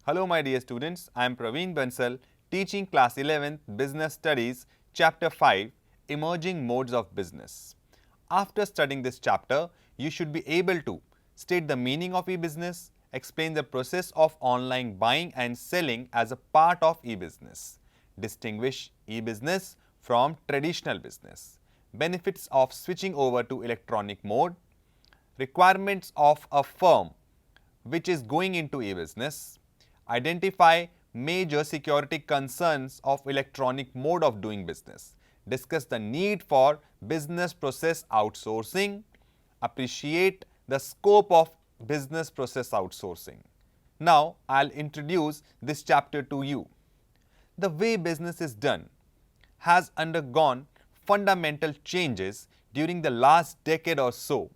Hello my dear students, I am Praveen Bansal, teaching class 11th Business Studies, Chapter 5, Emerging Modes of Business. After studying this chapter, you should be able to state the meaning of e-business, explain the process of online buying and selling as a part of e-business, distinguish e-business from traditional business, benefits of switching over to electronic mode, requirements of a firm which is going into e-business, identify major security concerns of electronic mode of doing business, discuss the need for business process outsourcing, appreciate the scope of business process outsourcing. Now, I'll introduce this chapter to you. The way business is done has undergone fundamental changes during the last decade or so.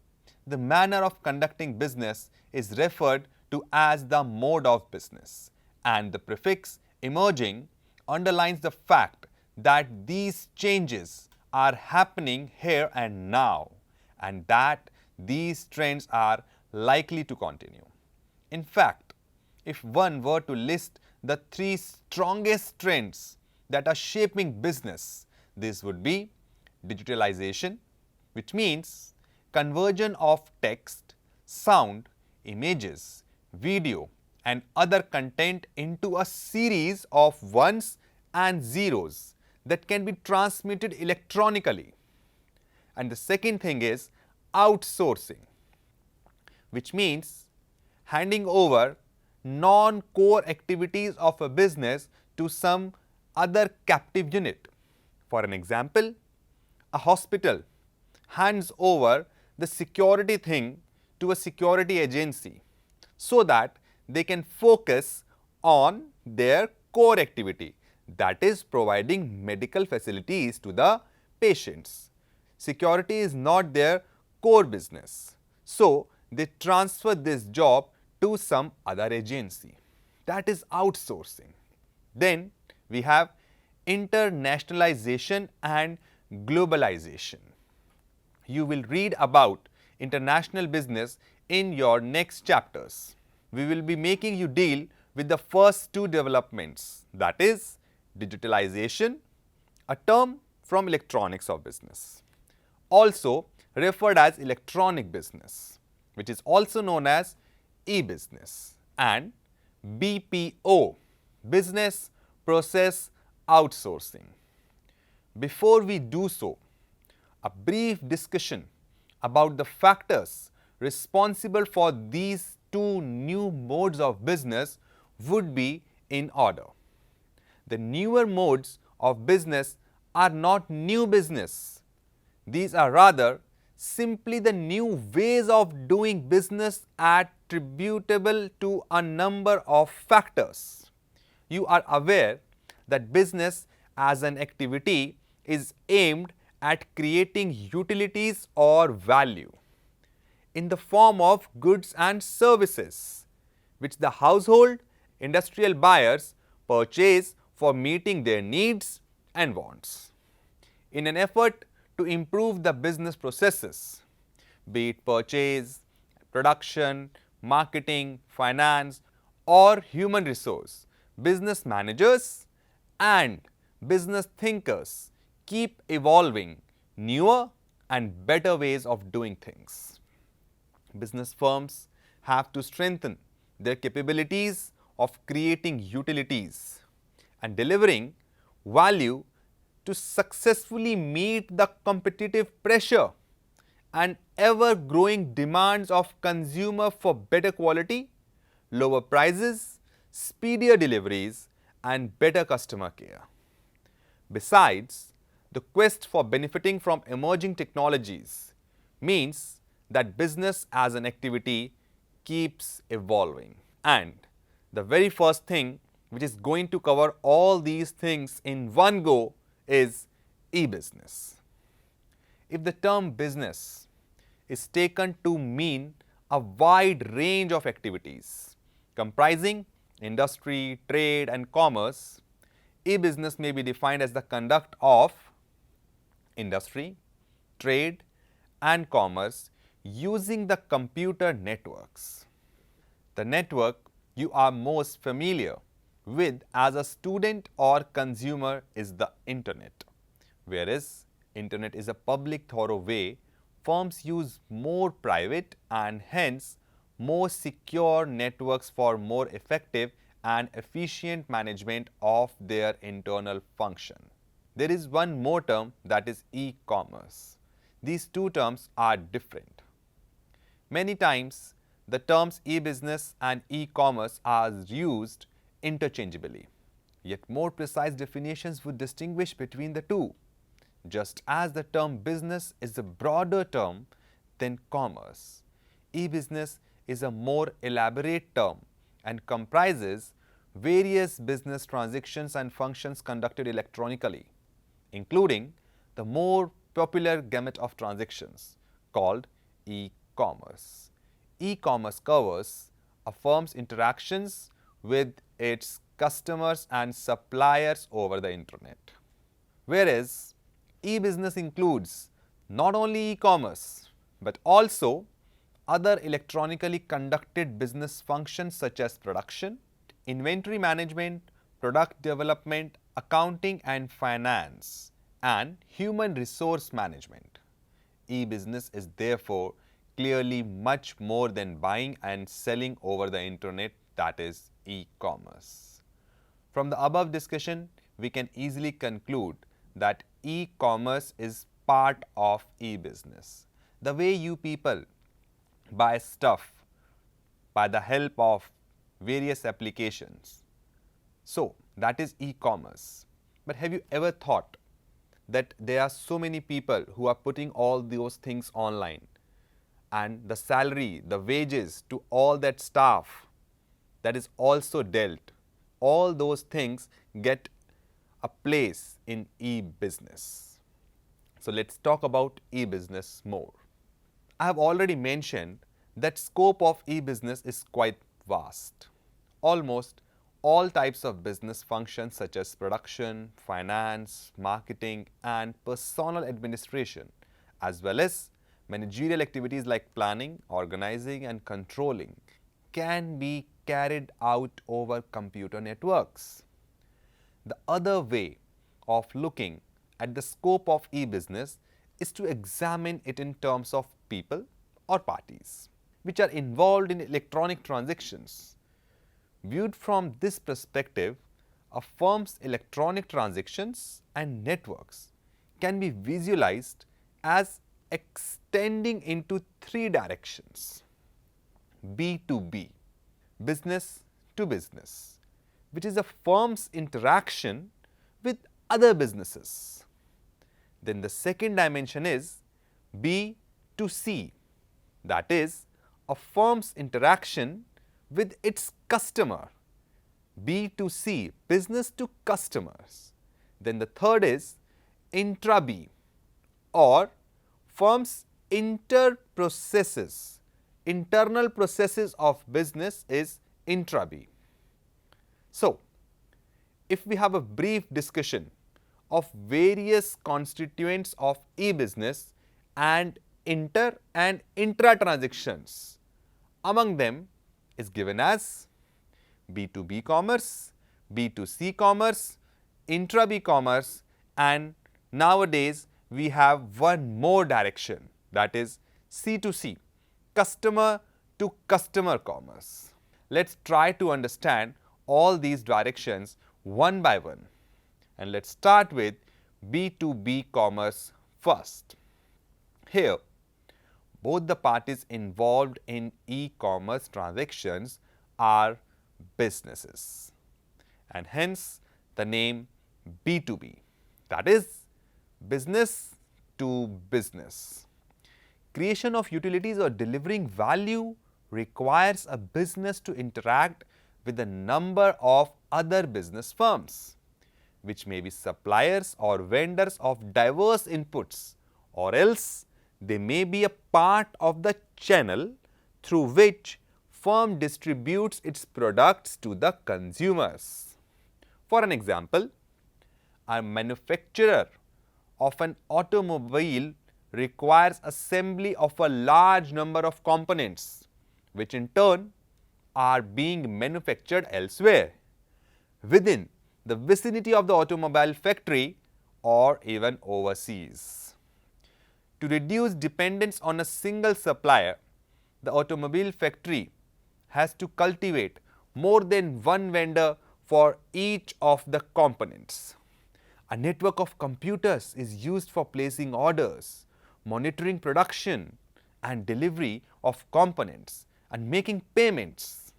The manner of conducting business is referred to as the mode of business, and the prefix emerging underlines the fact that these changes are happening here and now, and that these trends are likely to continue. In fact, if one were to list the three strongest trends that are shaping business, this would be digitalization, which means conversion of text, sound, images, video and other content into a series of ones and zeros that can be transmitted electronically. And the second thing is outsourcing, which means handing over non-core activities of a business to some other captive unit. For an example, a hospital hands over the security thing to a security agency so that they can focus on their core activity, that is providing medical facilities to the patients. Security is not their core business, so they transfer this job to some other agency. That is outsourcing. Then we have internationalization and globalization. You will read about international business in your next chapters. We will be making you deal with the first two developments, that is digitalization, a term from electronics of business, also referred as electronic business, which is also known as e-business, and BPO, business process outsourcing. Before we do so, a brief discussion about the factors responsible for these two new modes of business would be in order. The newer modes of business are not new business. These are rather simply the new ways of doing business attributable to a number of factors. You are aware that business as an activity is aimed at creating utilities or value in the form of goods and services, which the household industrial buyers purchase for meeting their needs and wants. In an effort to improve the business processes, be it purchase, production, marketing, finance or human resource, business managers and business thinkers keep evolving newer and better ways of doing things. Business firms have to strengthen their capabilities of creating utilities and delivering value to successfully meet the competitive pressure and ever-growing demands of consumer for better quality, lower prices, speedier deliveries and better customer care. Besides, the quest for benefiting from emerging technologies means that business as an activity keeps evolving. And the very first thing which is going to cover all these things in one go is e-business. If the term business is taken to mean a wide range of activities comprising industry, trade and commerce, e-business may be defined as the conduct of industry, trade and commerce using the computer networks. The network you are most familiar with as a student or consumer is the internet. Whereas internet is a public thoroughway, firms use more private and hence more secure networks for more effective and efficient management of their internal function. There is one more term, that is e-commerce. These two terms are different. Many times, the terms e-business and e-commerce are used interchangeably. Yet more precise definitions would distinguish between the two. Just as the term business is a broader term than commerce, e-business is a more elaborate term and comprises various business transactions and functions conducted electronically, including the more popular gamut of transactions called e-commerce. E-commerce covers a firm's interactions with its customers and suppliers over the internet. Whereas e-business includes not only e-commerce but also other electronically conducted business functions such as production, inventory management, product development, accounting and finance, and human resource management. E-business is therefore clearly much more than buying and selling over the internet, that is e-commerce. From the above discussion, we can easily conclude that e-commerce is part of e-business. The way you people buy stuff by the help of various applications. So, that is e-commerce. But have you ever thought that there are so many people who are putting all those things online, and the salary, the wages to all that staff that is also dealt, all those things get a place in e-business. So, let us talk about e-business more. I have already mentioned that scope of e-business is quite vast. Almost all types of business functions such as production, finance, marketing and personal administration, as well as managerial activities like planning, organizing and controlling, can be carried out over computer networks. The other way of looking at the scope of e-business is to examine it in terms of people or parties which are involved in electronic transactions. Viewed from this perspective, a firm's electronic transactions and networks can be visualized as extending into three directions: B2B, business to business, which is a firm's interaction with other businesses. Then the second dimension is B2C, that is a firm's interaction with its customer, B2C, business to customers. Then the third is intra-B, or firm's internal processes of business is intra-B. So, if we have a brief discussion of various constituents of e-business and inter and intra transactions, among them is given as B2B commerce, B2C commerce, intra-B commerce, and nowadays we have one more direction, that is C2C, customer to customer commerce. Let us try to understand all these directions one by one, and let us start with B2B commerce first. Here, both the parties involved in e-commerce transactions are businesses, and hence the name B2B, that is business to business. Creation of utilities or delivering value requires a business to interact with a number of other business firms, which may be suppliers or vendors of diverse inputs, or else they may be a part of the channel through which firm distributes its products to the consumers. For an example, a manufacturer of an automobile requires assembly of a large number of components, which in turn are being manufactured elsewhere, within the vicinity of the automobile factory or even overseas. To reduce dependence on a single supplier, the automobile factory has to cultivate more than one vendor for each of the components. A network of computers is used for placing orders, monitoring production and delivery of components, and making payments.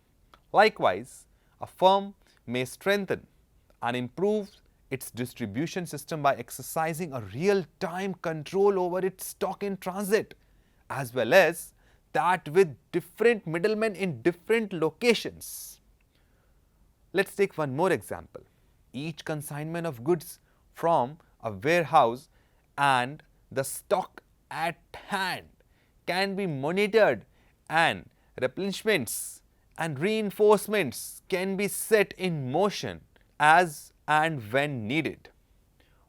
Likewise, a firm may strengthen and improve its distribution system by exercising a real-time control over its stock in transit, as well as that with different middlemen in different locations. Let's take one more example. Each consignment of goods from a warehouse and the stock at hand can be monitored, and replenishments and reinforcements can be set in motion as and when needed.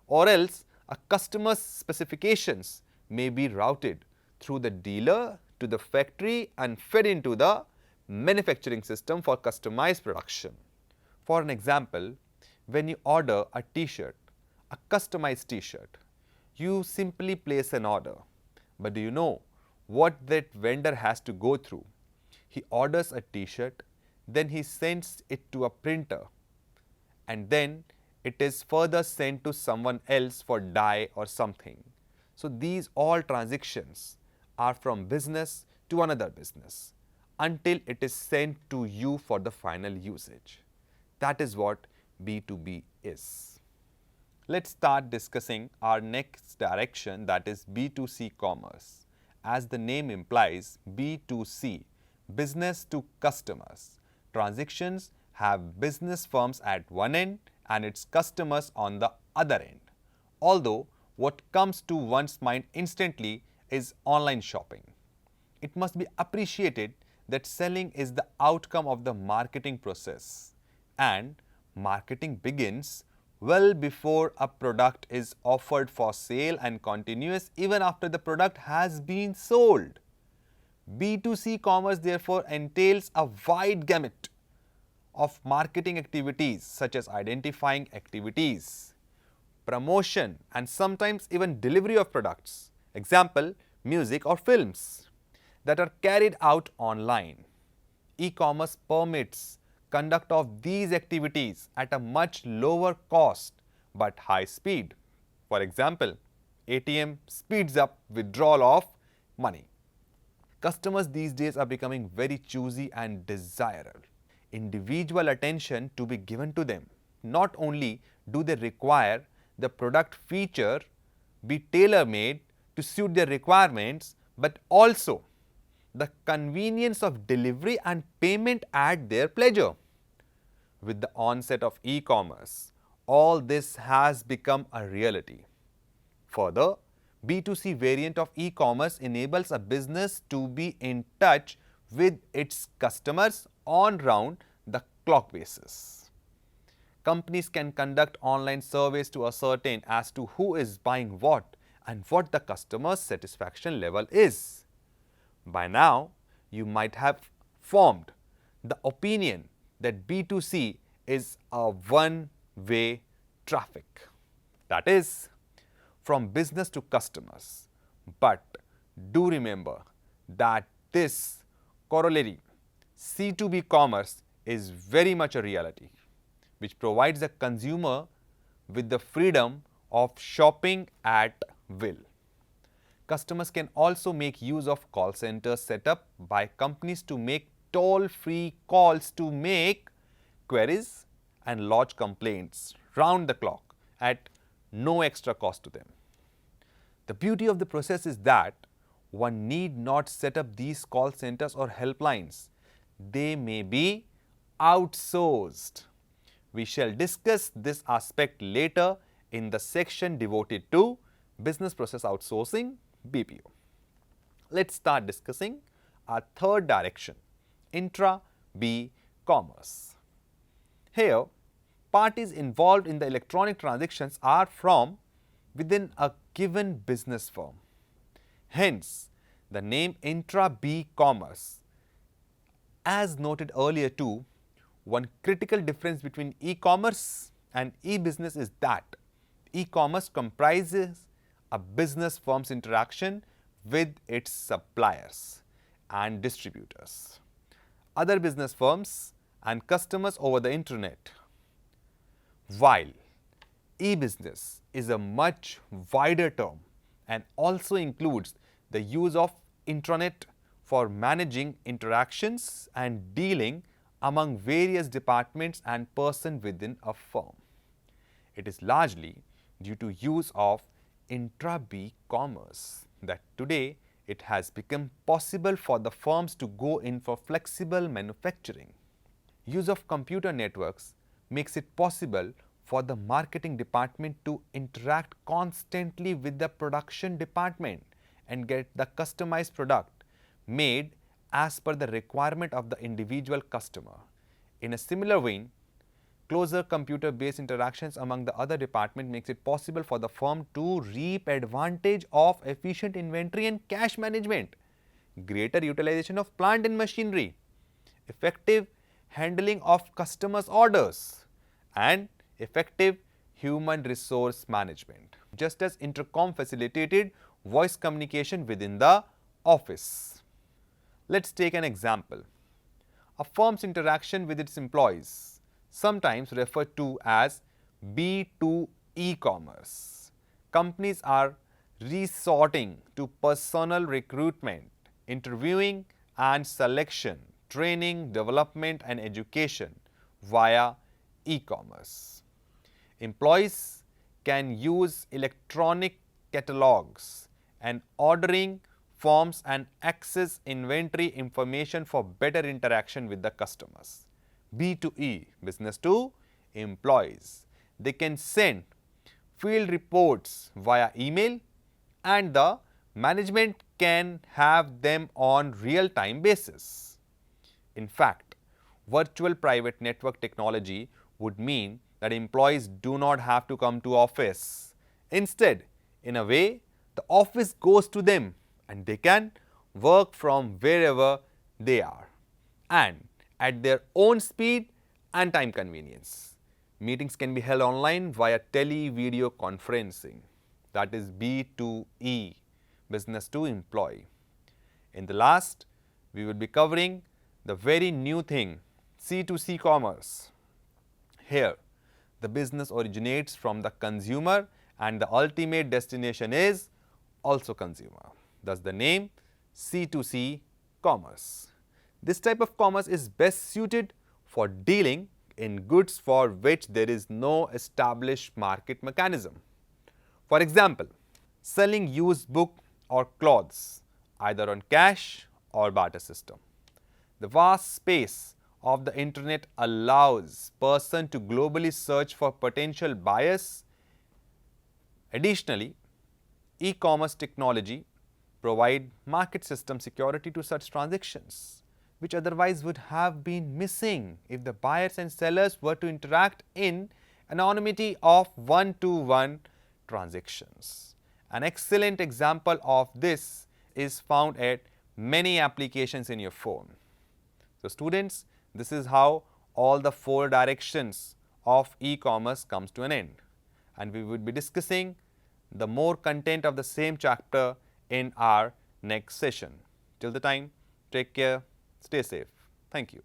Or else a customer's specifications may be routed through the dealer to the factory and fed into the manufacturing system for customized production. For an example, when you order a t-shirt, a customized t-shirt, you simply place an order. But do you know what that vendor has to go through? He orders a t-shirt, then he sends it to a printer, and then it is further sent to someone else for dye or something. So these all transactions are from business to another business until it is sent to you for the final usage. That is what B2B is. Let's start discussing our next direction, that is B2C commerce. As the name implies, B2C, business to customers. Transactions have business firms at one end and its customers on the other end. Although what comes to one's mind instantly is online shopping. It must be appreciated that selling is the outcome of the marketing process, and marketing begins well before a product is offered for sale and continues even after the product has been sold. B2C commerce therefore entails a wide gamut of marketing activities such as identifying activities, promotion, and sometimes even delivery of products, example music or films, that are carried out online. E-commerce permits conduct of these activities at a much lower cost but high speed. For example, ATM speeds up withdrawal of money. Customers these days are becoming very choosy and desire individual attention to be given to them. Not only do they require the product feature be tailor-made to suit their requirements, but also the convenience of delivery and payment at their pleasure. With the onset of e-commerce, all this has become a reality. Further, B2C variant of e-commerce enables a business to be in touch with its customers on round-the-clock basis. Companies can conduct online surveys to ascertain as to who is buying what and what the customer's satisfaction level is. By now, you might have formed the opinion that B2C is a one-way traffic, that is, from business to customers. But do remember that this corollary, C2B commerce, is very much a reality, which provides the consumer with the freedom of shopping at will. Customers can also make use of call centers set up by companies to make toll-free calls to make queries and lodge complaints round the clock at no extra cost to them. The beauty of the process is that one need not set up these call centers or helplines. They may be outsourced. We shall discuss this aspect later in the section devoted to business process outsourcing, BPO. Let's start discussing our third direction, intra-B commerce. Here, parties involved in the electronic transactions are from within a given business firm. Hence, the name intra-B commerce As noted earlier too, one critical difference between e-commerce and e-business is that e-commerce comprises a business firm's interaction with its suppliers and distributors, other business firms and customers over the internet, while e-business is a much wider term and also includes the use of intranet for managing interactions and dealing among various departments and persons within a firm. It is largely due to use of intra-B commerce that today it has become possible for the firms to go in for flexible manufacturing. Use of computer networks makes it possible for the marketing department to interact constantly with the production department and get the customized product made as per the requirement of the individual customer. In a similar vein, closer computer-based interactions among the other departments makes it possible for the firm to reap advantage of efficient inventory and cash management, greater utilization of plant and machinery, effective handling of customers' orders, and effective human resource management, just as intercom facilitated voice communication within the office. Let's take an example. A firm's interaction with its employees, sometimes referred to as B2E commerce. Companies are resorting to personnel recruitment, interviewing and selection, training, development and education via e-commerce. Employees can use electronic catalogs and ordering forms and access inventory information for better interaction with the customers. B2E, business to employees. They can send field reports via email and the management can have them on real-time basis. In fact, virtual private network technology would mean that employees do not have to come to office. Instead, in a way, the office goes to them and they can work from wherever they are and at their own speed and time convenience. Meetings can be held online via tele-video conferencing, that is B2E, business to employee. In the last, we will be covering the very new thing, C2C commerce. Here, the business originates from the consumer and the ultimate destination is also consumer. Thus, the name C2C commerce. This type of commerce is best suited for dealing in goods for which there is no established market mechanism. For example, selling used book or clothes either on cash or barter system. The vast space of the internet allows person to globally search for potential buyers. Additionally, e-commerce technology provide market system security to such transactions, which otherwise would have been missing if the buyers and sellers were to interact in anonymity of one-to-one transactions. An excellent example of this is found at many applications in your phone. So students, this is how all the 4 directions of e-commerce comes to an end, and we would be discussing the more content of the same chapter in our next session. Till the time, take care, stay safe. Thank you.